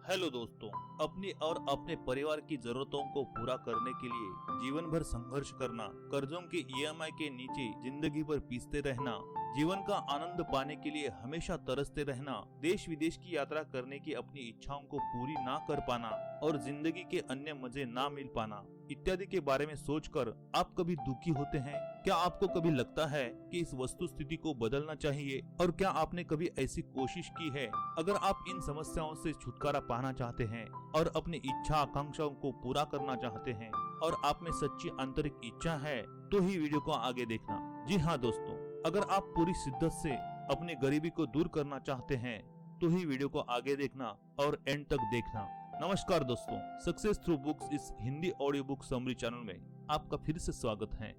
Hello दोस्तों, अपनी और अपने परिवार की जरूरतों को पूरा करने के लिए जीवन भर संघर्ष करना, कर्जों के ईएमआई के नीचे जिंदगी भर पीसते रहना, जीवन का आनंद पाने के लिए हमेशा तरसते रहना, देश विदेश की यात्रा करने की अपनी इच्छाओं को पूरी ना कर पाना और जिंदगी के अन्य मजे ना मिल पाना इत्यादि के बारे में सोचकर आप कभी दुखी होते हैं? क्या आपको कभी लगता है कि इस वस्तु स्थिति को बदलना चाहिए? और क्या आपने कभी ऐसी कोशिश की है? अगर आप इन समस्याओं से छुटकारा पाना चाहते हैं और अपनी इच्छा आकांक्षाओं को पूरा करना चाहते हैं और आप में सच्ची आंतरिक इच्छा है तो ही वीडियो को आगे देखना। जी हाँ दोस्तों, अगर आप पूरी शिद्दत से अपनी गरीबी को दूर करना चाहते हैं तो ही वीडियो को आगे देखना और एंड तक देखना। नमस्कार दोस्तों, सक्सेस थ्रू बुक्स इस Hindi audio book summary channel में आपका फिर से स्वागत है।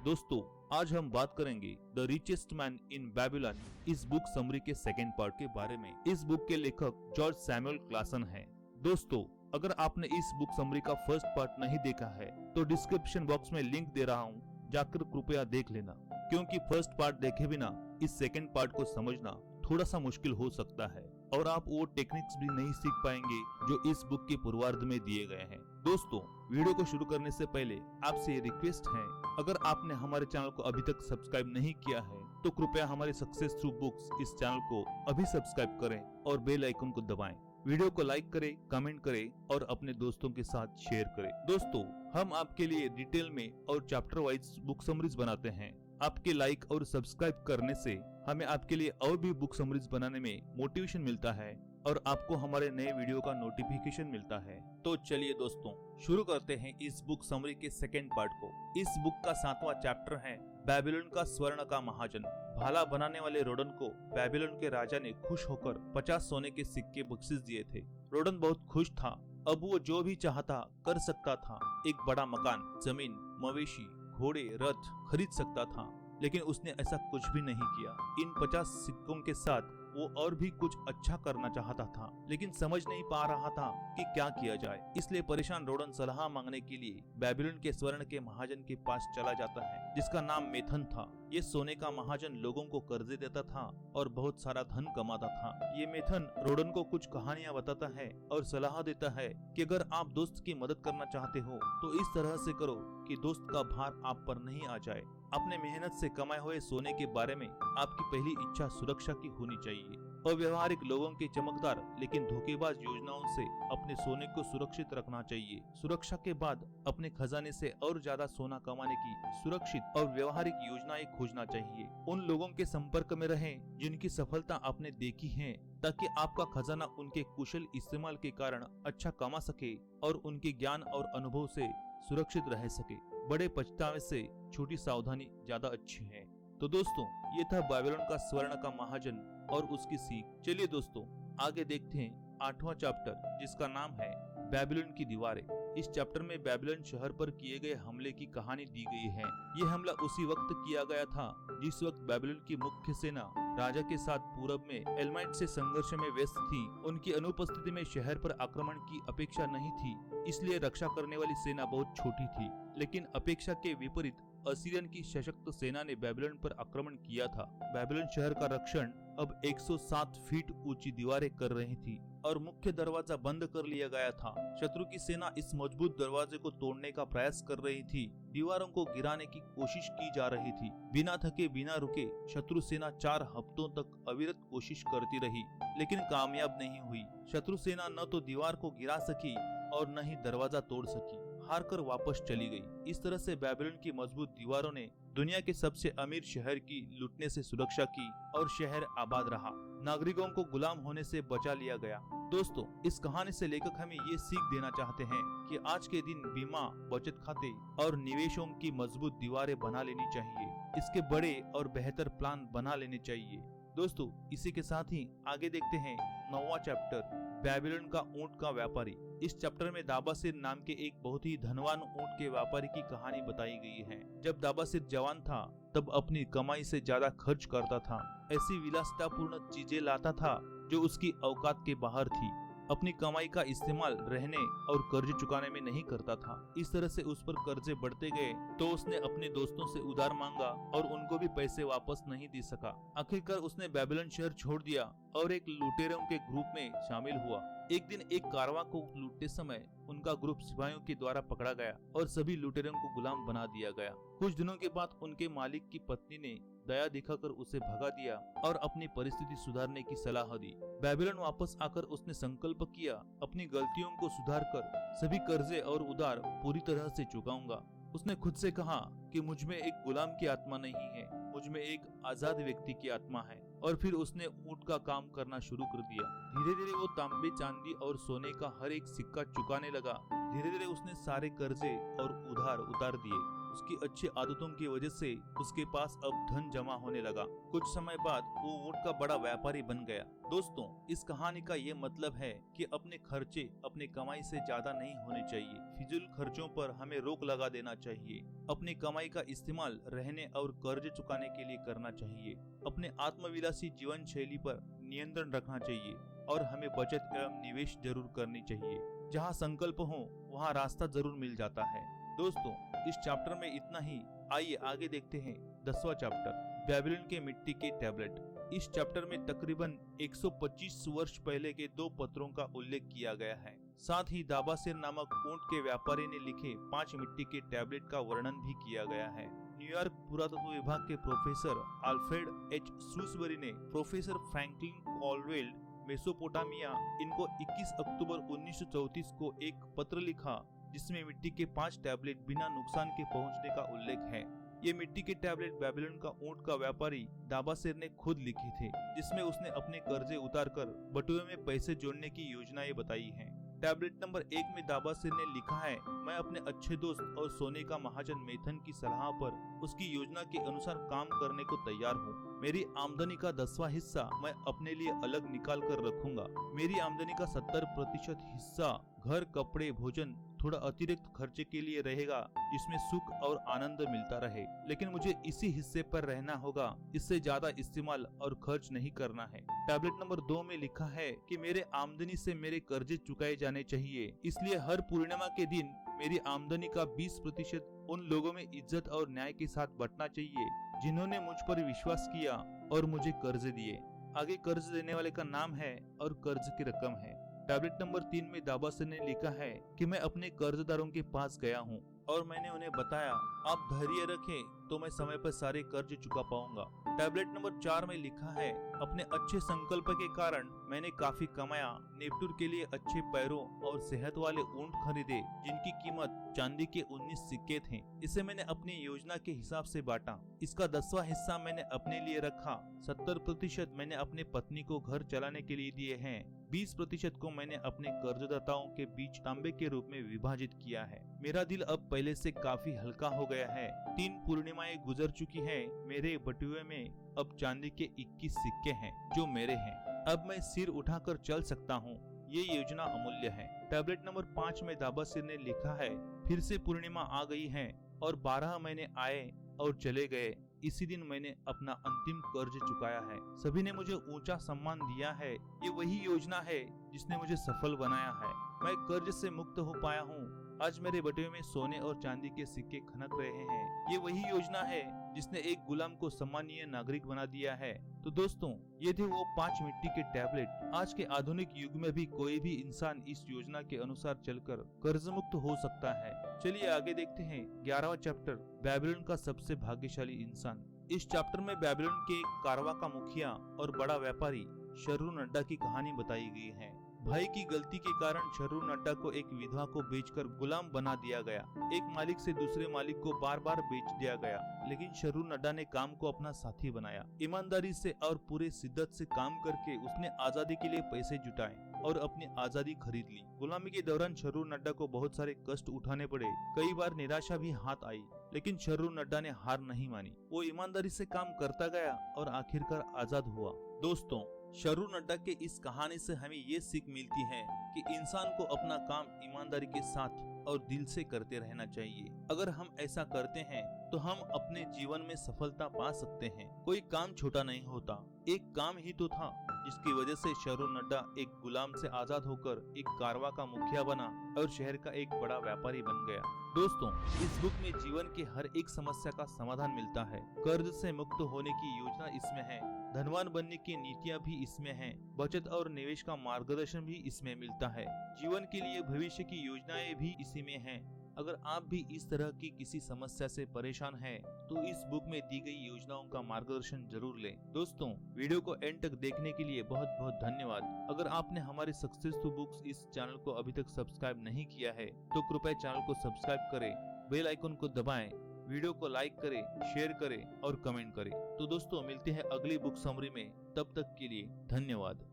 दोस्तों, आज हम बात करेंगे the richest man in Babylon इस बुक समरी के सेकेंड पार्ट के बारे में। इस बुक के लेखक जॉर्ज सैमुअल क्लासन हैं। दोस्तों, अगर आपने इस बुक समरी का फर्स्ट पार्ट नहीं देखा है तो डिस्क्रिप्शन बॉक्स में लिंक दे रहा हूँ, जाकर कृपया देख लेना, क्योंकि फर्स्ट पार्ट देखे बिना इस सेकेंड पार्ट को समझना थोड़ा सा मुश्किल हो सकता है और आप वो टेक्निक्स भी नहीं सीख पाएंगे जो इस बुक के पूर्वार्ध में दिए गए हैं। दोस्तों, वीडियो को शुरू करने से पहले आपसे ये रिक्वेस्ट है, अगर आपने हमारे चैनल को अभी तक सब्सक्राइब नहीं किया है तो कृपया हमारे सक्सेस थ्रू बुक्स इस चैनल को अभी सब्सक्राइब करें और बेल आइकन को दबाएं। वीडियो को लाइक करें, कमेंट करें और अपने दोस्तों के साथ शेयर करें। दोस्तों, हम आपके लिए डिटेल में और चैप्टर वाइज बुक समरीज बनाते हैं। आपके लाइक और सब्सक्राइब करने से हमें आपके लिए और भी बुक समरीज बनाने में मोटिवेशन मिलता है और आपको हमारे नए वीडियो का नोटिफिकेशन मिलता है। तो चलिए दोस्तों, शुरू करते हैं इस बुक समरी के सेकेंड पार्ट को। इस बुक का 7वां चैप्टर है बेबीलोन का स्वर्ण का महाजन। भाला बनाने वाले रोडन को बेबीलोन के राजा ने खुश होकर 50 सोने के सिक्के बख्शिश दिए थे। रोडन बहुत खुश था। अब वो जो भी चाहता कर सकता था। एक बड़ा मकान, जमीन, मवेशी, घोड़े, रथ खरीद सकता था, लेकिन उसने ऐसा कुछ भी नहीं किया। इन 50 सिक्कों के साथ वो और भी कुछ अच्छा करना चाहता था, लेकिन समझ नहीं पा रहा था कि क्या किया जाए। इसलिए परेशान रोडन सलाह मांगने के लिए बेबीलोन के स्वर्ण के महाजन के पास चला जाता है, जिसका नाम मेथन था। ये सोने का महाजन लोगों को कर्जे देता था और बहुत सारा धन कमाता था। ये मेथन रोडन को कुछ कहानियां बताता है और सलाह देता है कि अगर आप दोस्त की मदद करना चाहते हो तो इस तरह से करो कि दोस्त का भार आप पर नहीं आ जाए। अपने मेहनत से कमाए हुए सोने के बारे में आपकी पहली इच्छा सुरक्षा की होनी चाहिए। अव्यवहारिक लोगों के चमकदार लेकिन धोखेबाज योजनाओं से अपने सोने को सुरक्षित रखना चाहिए। सुरक्षा के बाद अपने खजाने से और ज्यादा सोना कमाने की सुरक्षित और व्यवहारिक योजनाएं खोजना चाहिए। उन लोगों के संपर्क में रहें जिनकी सफलता आपने देखी है, ताकि आपका खजाना उनके कुशल इस्तेमाल के कारण अच्छा कमा सके और उनके ज्ञान और अनुभव से सुरक्षित रह सके। बड़े पछतावे से छोटी सावधानी ज्यादा अच्छी है। तो दोस्तों, ये था बेबीलोन का स्वर्ण का महाजन और उसकी सीख। चलिए दोस्तों, आगे देखते हैं 8वां चैप्टर, जिसका नाम है बेबीलोन की दीवारें। इस चैप्टर में बेबीलोन शहर पर किए गए हमले की कहानी दी गई है। ये हमला उसी वक्त किया गया था जिस वक्त बेबीलोन की मुख्य सेना राजा के साथ पूरब में एलमाइट से संघर्ष में व्यस्त थी। उनकी अनुपस्थिति में शहर पर आक्रमण की अपेक्षा नहीं थी, इसलिए रक्षा करने वाली सेना बहुत छोटी थी। लेकिन अपेक्षा के विपरीत असीरियन की सशक्त सेना ने बेबीलोन पर आक्रमण किया था। बेबीलोन शहर का रक्षण अब 107 फीट ऊंची दीवारें कर रही थी और मुख्य दरवाजा बंद कर लिया गया था। शत्रु की सेना इस मजबूत दरवाजे को तोड़ने का प्रयास कर रही थी। दीवारों को गिराने की कोशिश की जा रही थी। बिना थके बिना रुके शत्रु सेना 4 हफ्तों तक अविरत कोशिश करती रही, लेकिन कामयाब नहीं हुई। शत्रु सेना न तो दीवार को गिरा सकी और न ही दरवाजा तोड़ सकी, हारकर वापस चली गई। इस तरह से बेबीलोन की मजबूत दीवारों ने दुनिया के सबसे अमीर शहर की लूटने से सुरक्षा की और शहर आबाद रहा। नागरिकों को गुलाम होने से बचा लिया गया। दोस्तों, इस कहानी से लेखक हमें ये सीख देना चाहते हैं कि आज के दिन बीमा, बचत खाते और निवेशों की मजबूत दीवारें बना लेनी चाहिए। इसके बड़े और बेहतर प्लान बना लेने चाहिए। दोस्तों, इसी के साथ ही आगे देखते हैं 9वां चैप्टर, बेबीलोन का ऊंट का व्यापारी। इस चैप्टर में दाबासिर नाम के एक बहुत ही धनवान ऊंट के व्यापारी की कहानी बताई गई है। जब दाबासिर जवान था तब अपनी कमाई से ज्यादा खर्च करता था। ऐसी विलासितापूर्ण चीजें लाता था जो उसकी औकात के बाहर थी। अपनी कमाई का इस्तेमाल रहने और कर्ज चुकाने में नहीं करता था। इस तरह से उस पर कर्जे बढ़ते गए तो उसने अपने दोस्तों से उधार मांगा और उनको भी पैसे वापस नहीं दे सका। आखिरकार उसने बेबीलोन शहर छोड़ दिया और एक लुटेरों के ग्रुप में शामिल हुआ। एक दिन एक कारवां को लूटते समय उनका ग्रुप सिपाहियों के द्वारा पकड़ा गया और सभी लुटेरों को गुलाम बना दिया गया। कुछ दिनों के बाद उनके मालिक की पत्नी ने दया दिखाकर उसे भगा दिया और अपनी परिस्थिति सुधारने की सलाह दी। बेबीलोन वापस आकर उसने संकल्प किया, अपनी गलतियों को सुधारकर सभी कर्जे और उधार पूरी तरह से चुकाऊंगा। उसने खुद से कहा कि मुझ में एक गुलाम की आत्मा नहीं है, मुझ में एक आजाद व्यक्ति की आत्मा है। और फिर उसने ऊंट का काम करना शुरू कर दिया। धीरे धीरे वो तांबे, चांदी और सोने का हर एक सिक्का चुकाने लगा। धीरे धीरे उसने सारे कर्जे और उधार उतार दिए। उसकी अच्छी आदतों की वजह से उसके पास अब धन जमा होने लगा। कुछ समय बाद वो ऊंट का बड़ा व्यापारी बन गया। दोस्तों, इस कहानी का ये मतलब है कि अपने खर्चे अपनी कमाई से ज्यादा नहीं होने चाहिए। फिजूल खर्चों पर हमें रोक लगा देना चाहिए। अपनी कमाई का इस्तेमाल रहने और कर्ज चुकाने के लिए करना चाहिए। अपने आत्मविलासी जीवन शैली पर नियंत्रण रखना चाहिए और हमें बचत एवं निवेश जरूर करनी चाहिए। जहाँ संकल्प हो वहाँ रास्ता जरूर मिल जाता है। दोस्तों, इस चैप्टर में इतना ही। आइए आगे देखते हैं 10वां चैप्टर, बेबीलोन के मिट्टी के टैबलेट। इस चैप्टर में तकरीबन 125 वर्ष पहले के 2 पत्रों का उल्लेख किया गया है। साथ ही दाबासेर नामक ऊंट के व्यापारी ने लिखे 5 मिट्टी के टैबलेट का वर्णन भी किया गया है। न्यूयॉर्क पुरातत्व विभाग के प्रोफेसर अल्फ्रेड एच श्रूसबरी ने प्रोफेसर फ्रैंकलिन कॉलवेल मेसोपोटामिया इनको 21 अक्टूबर 1934 को एक पत्र लिखा जिसमें मिट्टी के 5 टैबलेट बिना नुकसान के पहुंचने का उल्लेख है। ये मिट्टी के टैबलेट बेबीलोन का ऊंट का व्यापारी दाबासेर ने खुद लिखे थे, जिसमें उसने अपने कर्जे उतारकर बटुए में पैसे जोड़ने की योजनाएं बताई हैं। टैबलेट नंबर 1 में दाबासेर ने लिखा है, मैं अपने अच्छे दोस्त और सोने का महाजन मेथन की सलाह पर उसकी योजना के अनुसार काम करने को तैयार हूँ। मेरी आमदनी का 10वां हिस्सा मैं अपने लिए अलग निकाल कर रखूंगा। मेरी आमदनी का 70% हिस्सा घर, कपड़े, भोजन, थोड़ा अतिरिक्त खर्चे के लिए रहेगा जिसमें सुख और आनंद मिलता रहे। लेकिन मुझे इसी हिस्से पर रहना होगा, इससे ज्यादा इस्तेमाल और खर्च नहीं करना है। टैबलेट नंबर 2 में लिखा है कि मेरे आमदनी से मेरे कर्जे चुकाए जाने चाहिए, इसलिए हर पूर्णिमा के दिन मेरी आमदनी का 20% उन लोगों में इज्जत और न्याय के साथ बंटना चाहिए जिन्होंने मुझ पर विश्वास किया और मुझे कर्ज दिए। आगे कर्ज देने वाले का नाम है और कर्ज की रकम है। टैबलेट नंबर 3 में दाबासेर ने लिखा है कि मैं अपने कर्जदारों के पास गया हूँ और मैंने उन्हें बताया, आप धैर्य रखें तो मैं समय पर सारे कर्ज चुका पाऊंगा। टैबलेट नंबर 4 में लिखा है, अपने अच्छे संकल्प के कारण मैंने काफी कमाया। नेप्टूर के लिए अच्छे पैरों और सेहत वाले ऊंट खरीदे जिनकी कीमत चांदी के 19 सिक्के थे। इसे मैंने अपनी योजना के हिसाब से बांटा। इसका 10वां हिस्सा मैंने अपने लिए रखा। 70% मैंने अपने पत्नी को घर चलाने के लिए दिए हैं। 20% को मैंने अपने कर्जदाताओं के बीच तांबे के रूप में विभाजित किया है। मेरा दिल अब पहले से काफी हल्का हो गया है। 3 पूर्णिमाएं गुजर चुकी हैं। मेरे बटुए में अब चांदी के 21 सिक्के हैं जो मेरे हैं। अब मैं सिर उठाकर चल सकता हूँ। ये योजना अमूल्य है। टैबलेट नंबर 5 में दाबासेर ने लिखा है, फिर से पूर्णिमा आ गई है और 12 महीने आए और चले गए। इसी दिन मैंने अपना अंतिम कर्ज चुकाया है। सभी ने मुझे ऊंचा सम्मान दिया है। ये वही योजना है जिसने मुझे सफल बनाया है। मैं कर्ज से मुक्त हो पाया हूँ। आज मेरे बटुए में सोने और चांदी के सिक्के खनक रहे हैं। ये वही योजना है जिसने एक गुलाम को सम्मानीय नागरिक बना दिया है। तो दोस्तों, ये थे वो 5 मिट्टी के टैबलेट। आज के आधुनिक युग में भी कोई भी इंसान इस योजना के अनुसार चलकर कर्ज मुक्त हो सकता है। चलिए आगे देखते हैं 11वां चैप्टर, बेबीलोन का सबसे भाग्यशाली इंसान। इस चैप्टर में बेबीलोन के कारवा का मुखिया और बड़ा व्यापारी शर्रुनड्डा की कहानी बताई गई है। भाई की गलती के कारण शर्रुनड्डा को एक विधवा को बेचकर गुलाम बना दिया गया। एक मालिक से दूसरे मालिक को बार बार बेच दिया गया, लेकिन शर्रुनड्डा ने काम को अपना साथी बनाया। ईमानदारी से और पूरे शिद्दत से काम करके उसने आजादी के लिए पैसे जुटाए और अपनी आजादी खरीद ली। गुलामी के दौरान शर्रुनड्डा को बहुत सारे कष्ट उठाने पड़े। कई बार निराशा भी हाथ आई, लेकिन शर्रुनड्डा ने हार नहीं मानी। वो ईमानदारी से काम करता गया और आखिरकार आजाद हुआ। दोस्तों, शर्रुनड्डा के इस कहानी से हमें ये सीख मिलती है कि इंसान को अपना काम ईमानदारी के साथ और दिल से करते रहना चाहिए। अगर हम ऐसा करते हैं तो हम अपने जीवन में सफलता पा सकते हैं। कोई काम छोटा नहीं होता, एक काम ही तो था जिसकी वजह से शरू नड्डा एक गुलाम से आजाद होकर एक कारवा का मुखिया बना और शहर का एक बड़ा व्यापारी बन गया। दोस्तों, इस बुक में जीवन के हर एक समस्या का समाधान मिलता है। कर्ज से मुक्त होने की योजना इसमें है, धनवान बनने की नीतियाँ भी इसमें हैं, बचत और निवेश का मार्गदर्शन भी इसमें मिलता है, जीवन के लिए भविष्य की योजनाएं भी इसी में हैं। अगर आप भी इस तरह की किसी समस्या से परेशान हैं, तो इस बुक में दी गई योजनाओं का मार्गदर्शन जरूर लें। दोस्तों, वीडियो को एंड तक देखने के लिए बहुत बहुत धन्यवाद। अगर आपने हमारे सक्सेसफुल बुक्स इस चैनल को अभी तक सब्सक्राइब नहीं किया है तो कृपया चैनल को सब्सक्राइब करें, बेल आइकन को दबाएं, वीडियो को लाइक करें, शेयर करें और कमेंट करें। तो दोस्तों, मिलते हैं अगली बुक समरी में, तब तक के लिए धन्यवाद।